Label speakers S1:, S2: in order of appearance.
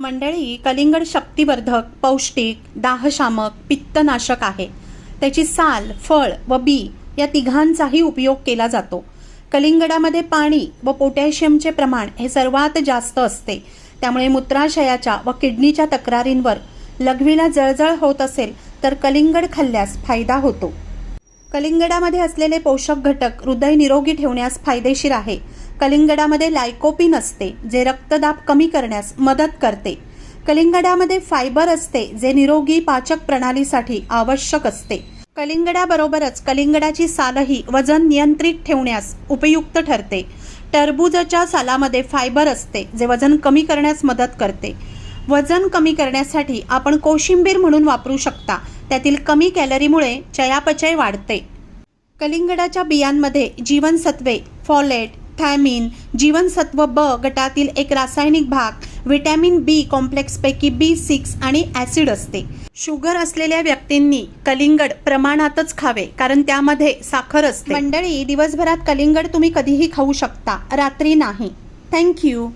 S1: मंडळी, कलिंगड शक्तिवर्धक, पौष्टिक, दाहशामक, पित्तनाशक आहे. त्याची साल, फळ व बी या तिघांचाही उपयोग केला जातो. कलिंगडामध्ये पाणी व पोटॅशियमचे प्रमाण हे सर्वात जास्त असते. त्यामुळे मूत्राशयाच्या व किडनीच्या तक्रारींवर, लघवीला जळजळ होत असेल तर कलिंगड खाल्ल्यास फायदा होतो. कलिंगडामध्ये असलेले पोषक घटक हृदय निरोगी ठेवण्यास फायदेशीर आहे. कलिंगडामध्ये लायकोपीन असते, जे रक्तदाब कमी करण्यास मदत करते. कलिंगडामध्ये फायबर असते, जे निरोगी पाचक प्रणालीसाठी आवश्यक असते. कलिंगडाबरोबरच कलिंगडाची सालही वजन नियंत्रित ठेवण्यास उपयुक्त ठरते. टरबूजाच्या सालामध्ये फायबर असते, जे वजन कमी करण्यास मदत करते. वजन कमी करण्यासाठी आपण कोशिंबीर म्हणून वापरू शकता. त्यातील कमी कॅलरीमुळे चयापचय वाढते. कलिंगडाच्या बियांमध्ये जीवनसत्वे, फॉलेट, थायमिन, जीवनसत्व ब गटातील एक रासायनिक भाग, व्हिटॅमिन बी कॉम्प्लेक्सपैकी B6 आणि ॲसिड असते. शुगर असलेल्या व्यक्तींनी कलिंगड प्रमाणातच खावे, कारण त्यामध्ये साखर असते. मंडळी, दिवसभरात कलिंगड तुम्ही कधीही खाऊ शकता, रात्री नाही. थँक्यू.